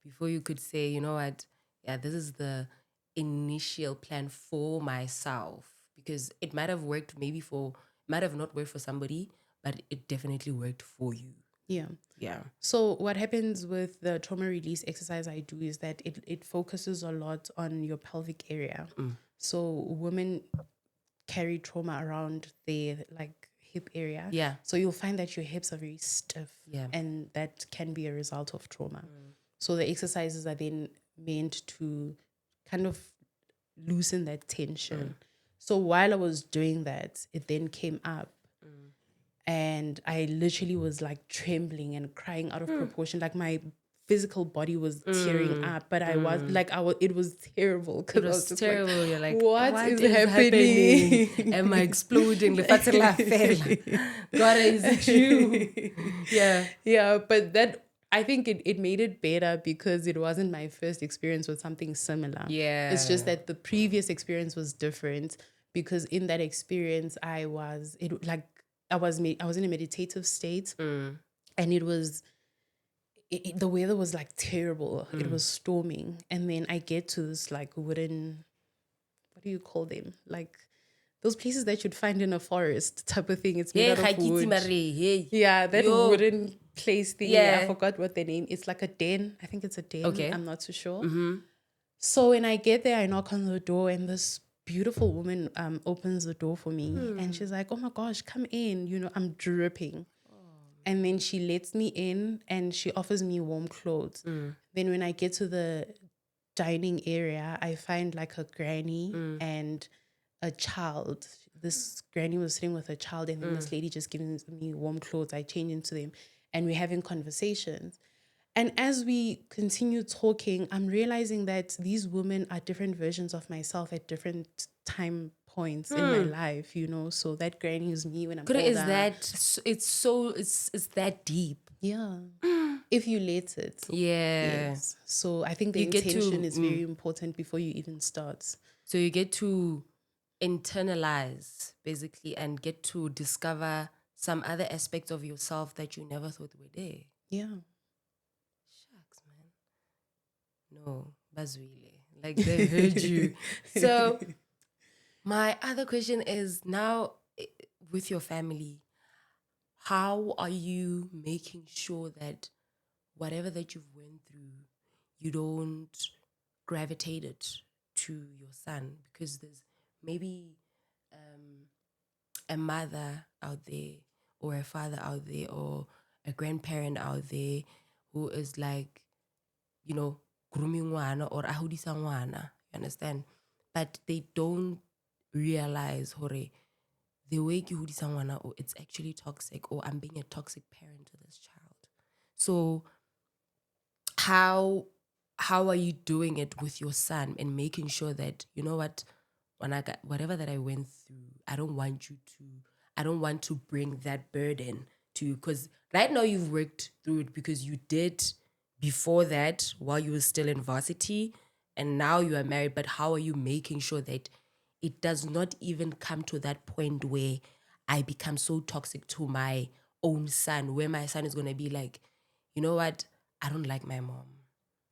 before you could say, you know what, this is the initial plan for myself, because it might have worked might have not worked for somebody, but it definitely worked for you. Yeah. Yeah. So what happens with the trauma release exercise I do is that it focuses a lot on your pelvic area. So women carry trauma around their like hip area. Yeah. So you'll find that your hips are very stiff. Yeah. And that can be a result of trauma. So the exercises are then meant to kind of loosen that tension. So while I was doing that, it then came up. And I literally was like trembling and crying out of proportion. Like my physical body was tearing up, but I was like, it was terrible. It was just terrible. Like, you're like, what is happening? Am I exploding? God, is it you? Yeah. Yeah, but I think it made it better because it wasn't my first experience with something similar. Yeah. It's just that the previous experience was different because in that experience I was in a meditative state, and it was the weather was like terrible. It was storming, and then I get to this like wooden, what do you call them? Like those places that you'd find in a forest type of thing. It's made out of wood. Yeah, that wooden place thing. Yeah. I forgot what the name. It's like a den. I think it's a den. Okay. I'm not too sure. So when I get there, I knock on the door, and this beautiful woman opens the door for me, and she's like, "Oh my gosh, come in. You know, I'm dripping." And then she lets me in and she offers me warm clothes. Then when I get to the dining area, I find like a granny and a child. This granny was sitting with a child, and then this lady just giving me warm clothes. I change into them and we're having conversations. And as we continue talking, I'm realizing that these women are different versions of myself at different time points in my life, you know. So that granny is me when I'm older. It's that deep. Yeah. If you let it. Yeah. Yes. So I think the intention is very important before you even start. So you get to internalize basically and get to discover some other aspects of yourself that you never thought were there. Yeah. Shucks, man. No, Bazwile. Like they heard you. So my other question is now with your family, how are you making sure that whatever that you've went through, you don't gravitate it to your son? Because there's maybe a mother out there or a father out there or a grandparent out there who is like, you know, grooming ngwana or ahudisa ngwana, you understand? But they don't realize, hore, the way ke hudisa ngwana, or it's actually toxic, or I'm being a toxic parent to this child. So how are you doing it with your son and making sure that, you know what, when I got whatever that I went through, I don't want to bring that burden to you? Because right now you've worked through it because you did before that while you were still in varsity, and now you are married. But how are you making sure that it does not even come to that point where I become so toxic to my own son, where my son is going to be like, you know what, I don't like my mom.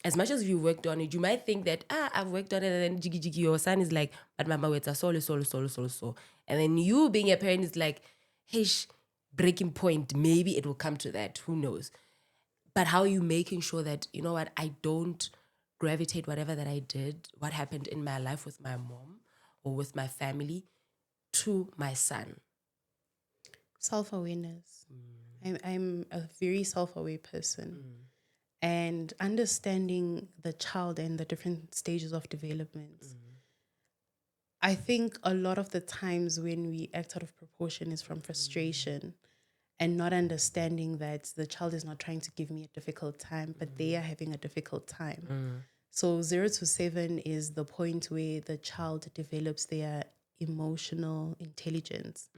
As much as you worked on it, you might think that, I've worked on it, and then jiggy, your son is like, but mama, it's a solo. And then you being a parent is like, hey, breaking point, maybe it will come to that, who knows? But how are you making sure that, you know what, I don't gravitate whatever that I did, what happened in my life with my mom or with my family, to my son? Self-awareness. I'm a very self-aware person. And understanding the child and the different stages of development. I think a lot of the times when we act out of proportion is from frustration and not understanding that the child is not trying to give me a difficult time, but they are having a difficult time. So 0 to 7 is the point where the child develops their emotional intelligence.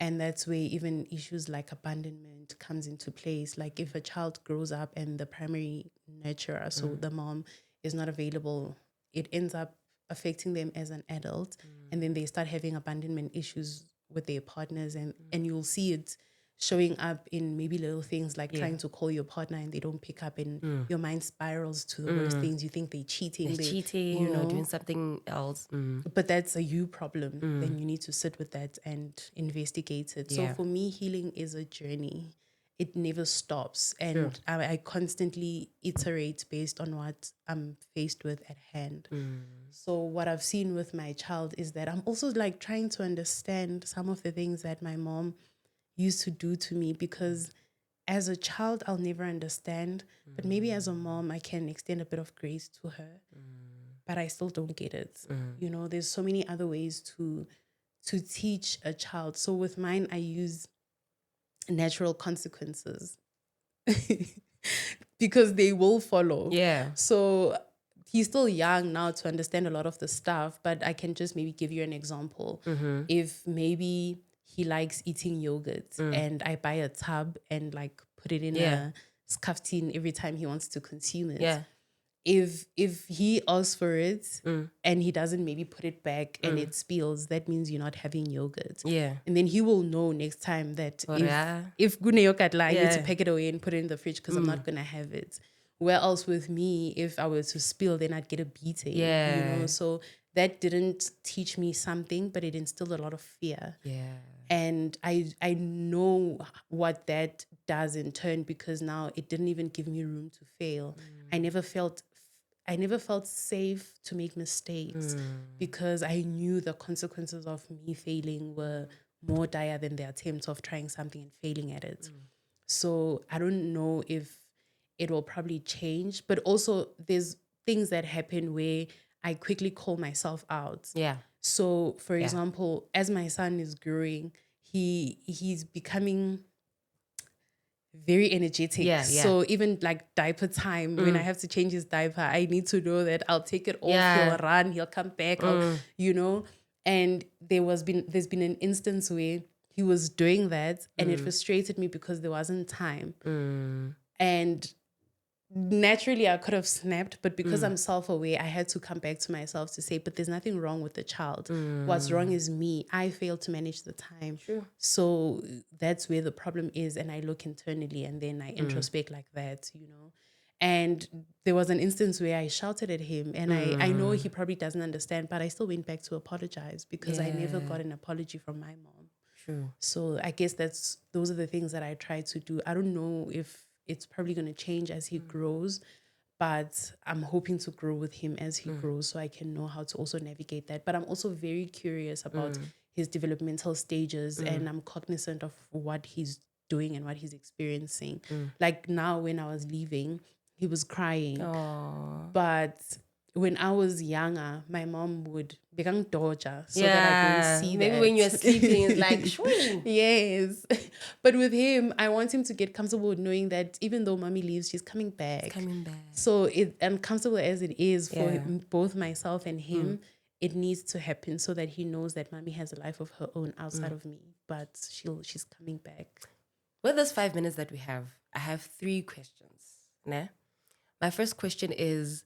And that's where even issues like abandonment comes into place. Like if a child grows up and the primary nurturer, so the mom, is not available, it ends up affecting them as an adult. And then they start having abandonment issues with their partners. And you'll see it showing up in maybe little things like trying to call your partner and they don't pick up, and your mind spirals to the worst things. You think they're cheating. They're cheating, you know, or doing something else. but that's a you problem. Then you need to sit with that and investigate it. So for me, healing is a journey. It never stops. And I constantly iterate based on what I'm faced with at hand. So what I've seen with my child is that I'm also like trying to understand some of the things that my mom used to do to me, because as a child, I'll never understand. But maybe as a mom, I can extend a bit of grace to her. But I still don't get it. You know, there's so many other ways to teach a child. So with mine, I use natural consequences because they will follow. Yeah. So he's still young now to understand a lot of the stuff, but I can just maybe give you an example. If maybe he likes eating yogurt and I buy a tub and like put it in a scuff tin every time he wants to consume it. Yeah. If he asks for it and he doesn't maybe put it back and it spills, that means you're not having yogurt. Yeah. And then he will know next time that yeah. if gune yogurt la, I need to pack it away and put it in the fridge because I'm not gonna have it. Where else with me, if I were to spill, then I'd get a beating. Yeah. You know, so that didn't teach me something, but it instilled a lot of fear. Yeah. And I know what that does in turn, because now it didn't even give me room to fail. I never felt safe to make mistakes because I knew the consequences of me failing were more dire than the attempt of trying something and failing at it. So I don't know if it will probably change, but also there's things that happen where I quickly call myself out. Yeah. So, for example, as my son is growing, he's becoming very energetic. Yeah. So even like diaper time, when I have to change his diaper, I need to know that I'll take it off, he'll run, he'll come back, you know. And there's been an instance where he was doing that and it frustrated me because there wasn't time. And naturally I could have snapped, but because I'm self-aware, I had to come back to myself to say, but there's nothing wrong with the child. What's wrong is me. I failed to manage the time. So that's where the problem is. And I look internally and then I introspect like that, you know. And there was an instance where I shouted at him, and I know he probably doesn't understand, but I still went back to apologize because I never got an apology from my mom. So I guess those are the things that I try to do. I don't know if it's probably going to change as he grows, but I'm hoping to grow with him as he grows so I can know how to also navigate that. But I'm also very curious about his developmental stages, and I'm cognizant of what he's doing and what he's experiencing. Like now when I was leaving, he was crying. But when I was younger, my mom would become doja so that I don't see maybe that. when you're sleeping, it's like, shwing. Yes. But with him, I want him to get comfortable with knowing that even though mommy leaves, she's coming back. So uncomfortable as it is for both myself and him, it needs to happen so that he knows that mommy has a life of her own outside of me, but she's coming back. With this 5 minutes that we have, I have 3 questions. Nah? My first question is,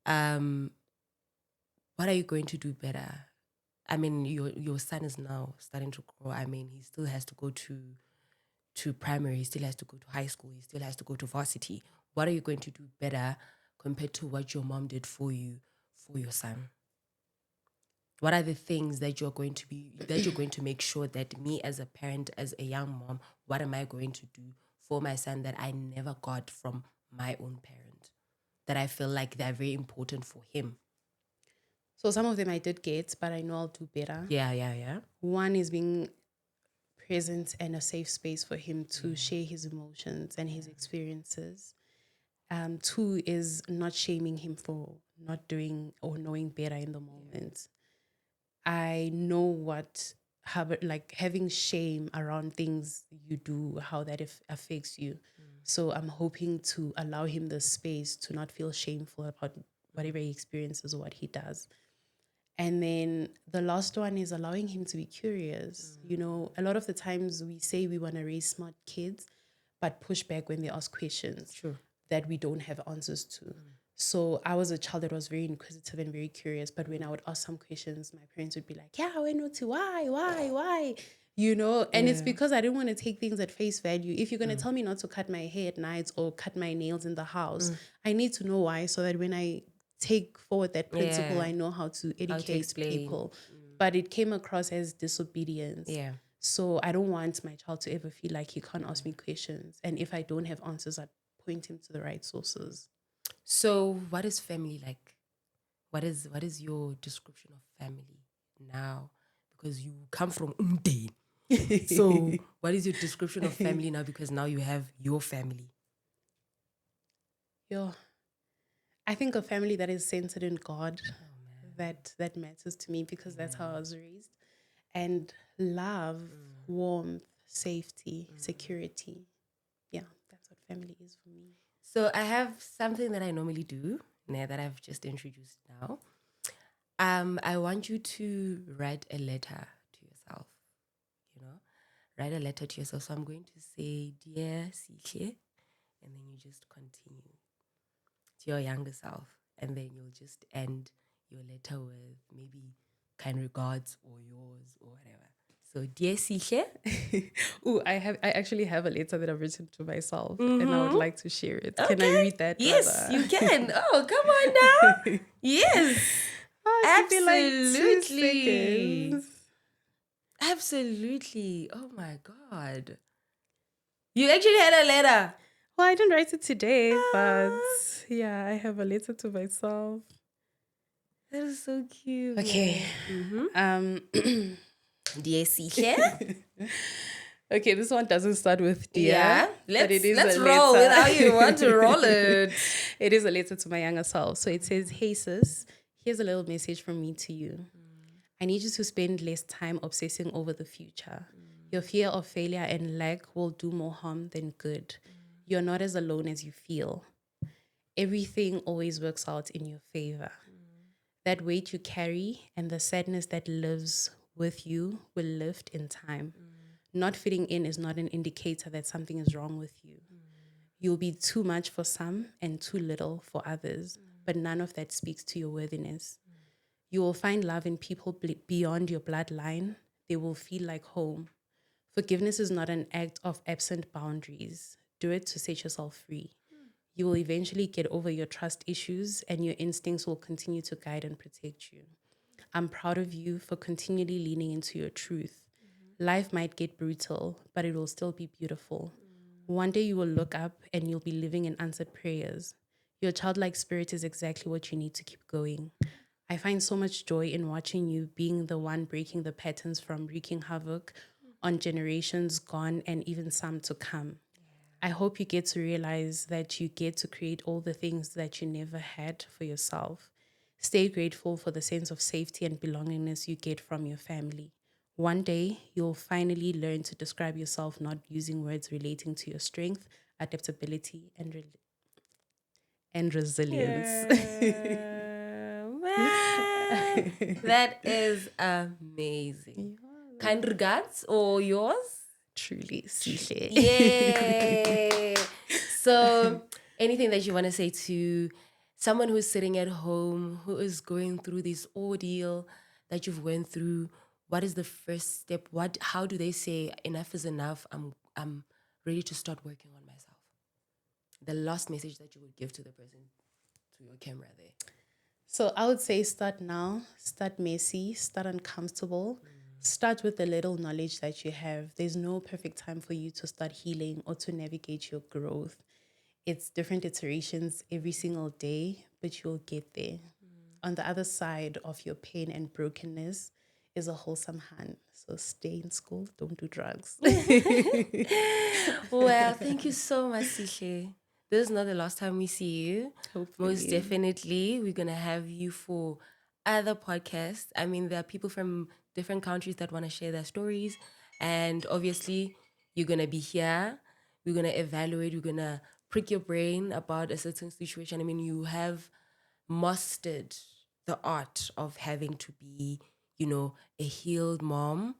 what are you going to do better? I mean, your son is now starting to grow. I mean, he still has to go to primary. He still has to go to high school. He still has to go to varsity. What are you going to do better compared to what your mom did for you, for your son? What are the things that you're going to make sure that me as a parent, as a young mom, what am I going to do for my son that I never got from my own parent? that I feel like they're very important for him? So some of them I did get, but I know I'll do better. Yeah. One is being present and a safe space for him to share his emotions and his experiences. Two is not shaming him for not doing or knowing better in the moment. I know what having shame around things you do, how that affects you. So I'm hoping to allow him the space to not feel shameful about whatever he experiences or what he does. And then the last one is allowing him to be curious. You know, a lot of the times we say we want to raise smart kids, but push back when they ask questions that we don't have answers to. So I was a child that was very inquisitive and very curious. But when I would ask some questions, my parents would be like, yeah, I know to why? You know, and it's because I didn't want to take things at face value. If you're going to tell me not to cut my hair at night or cut my nails in the house, I need to know why, so that when I take forward that principle, I know how to educate people. But it came across as disobedience. Yeah. So I don't want my child to ever feel like he can't ask me questions. And if I don't have answers, I'd point him to the right sources. So what is family like? What is your description of family now? Because you come from Umdane. So what is your description of family now? Because now you have your family. I think a family that is centered in God, that matters to me, because that's how I was raised. And love, warmth, safety, security. Yeah, that's what family is for me. So I have something that I normally do, that I've just introduced now. I want you to write a letter to yourself, write a letter to yourself. So I'm going to say, Dear Siphesihle, and then you just continue to your younger self. And then you'll just end your letter with maybe kind regards or yours or whatever. So, Dear Siphesihle. I actually have a letter that I've written to myself, and I would like to share it. Okay. Can I read that? Yes, brother? you can. Oh, come on now. Yes. Absolutely. Like Absolutely. Oh my God. You actually had a letter. Well, I didn't write it today, but yeah, I have a letter to myself. That is so cute. Okay. Dear Siphesihle. Okay, this one doesn't start with dear. Yeah. But it is Let's a roll letter. with how you want to roll it. It is a letter to my younger self. So it says, Hey sis, here's a little message from me to you. I need you to spend less time obsessing over the future. Your fear of failure and lack will do more harm than good. You're not as alone as you feel. Everything always works out in your favor. That weight you carry and the sadness that lives with you will lift in time. Not fitting in is not an indicator that something is wrong with you. You'll be too much for some and too little for others, but none of that speaks to your worthiness. You will find love in people beyond your bloodline. They will feel like home. Forgiveness is not an act of absent boundaries. Do it to set yourself free. You will eventually get over your trust issues, and your instincts will continue to guide and protect you. I'm proud of you for continually leaning into your truth. Life might get brutal, but it will still be beautiful. One day you will look up and you'll be living in answered prayers. Your childlike spirit is exactly what you need to keep going. I find so much joy in watching you being the one breaking the patterns from wreaking havoc on generations gone and even some to come. I hope you get to realize that you get to create all the things that you never had for yourself. Stay grateful for the sense of safety and belongingness you get from your family. One day, you'll finally learn to describe yourself not using words relating to your strength, adaptability, and resilience. Man, that is amazing. Kind regards or yours? Truly, Sihle. Yay! So, anything that you want to say to someone who's sitting at home, who is going through this ordeal that you've went through? What is the first step? How do they say enough is enough? I'm ready to start working on myself. The last message that you would give to the person, to your camera there. So I would say start now, start messy, start uncomfortable, start with the little knowledge that you have. There's no perfect time for you to start healing or to navigate your growth. it's different iterations every single day, but you'll get there. On the other side of your pain and brokenness is a wholesome hand. So stay in school, don't do drugs. Well, thank you so much, Sihle. This is not the last time we see you. Hopefully. Most definitely, we're going to have you for other podcasts. I mean, there are people from different countries that want to share their stories. And obviously, you're going to be here. We're going to evaluate. We're going to prick your brain about a certain situation. I mean, you have mastered the art of having to be, a healed mom,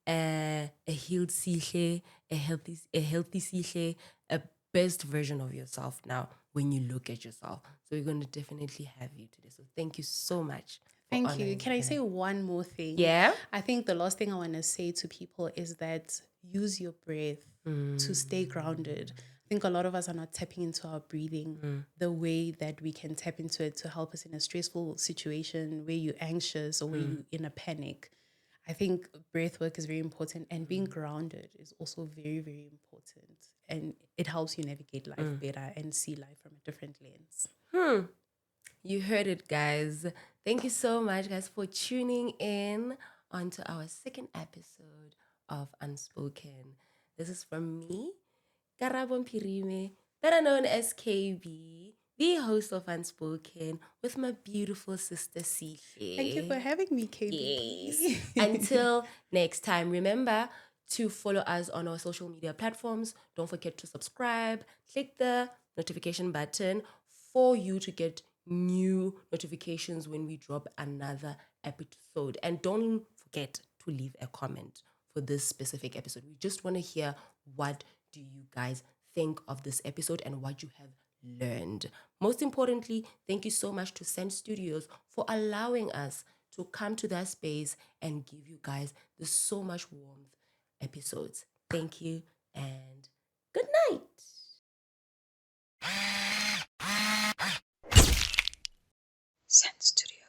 a healed Sihle, a healthy Sihle, a best version of yourself now when you look at yourself. So we're going to definitely have you today. So thank you so much. Thank you. Can I say one more thing? Yeah. I think the last thing I want to say to people is that use your breath to stay grounded. I think a lot of us are not tapping into our breathing the way that we can tap into it to help us in a stressful situation where you're anxious or where you're in a panic. I think breath work is very important, and being grounded is also very, very important. And it helps you navigate life better and see life from a different lens. You heard it, guys. Thank you so much, guys, for tuning in onto our second episode of Unspoken. This is from me, Karabo Mpirime, better known as KB, the host of Unspoken, with my beautiful sister Sihle. Thank you for having me, KB. Yes. Until next time, remember to follow us on our social media platforms. Don't forget to subscribe. Click the notification button for you to get new notifications when we drop another episode. And don't forget to leave a comment for this specific episode. We just want to hear, what do you guys think of this episode and what you have learned. Most importantly, thank you so much to Send Studios for allowing us to come to that space and give you guys the so much warmth episodes. Thank you and good night. Send Studios.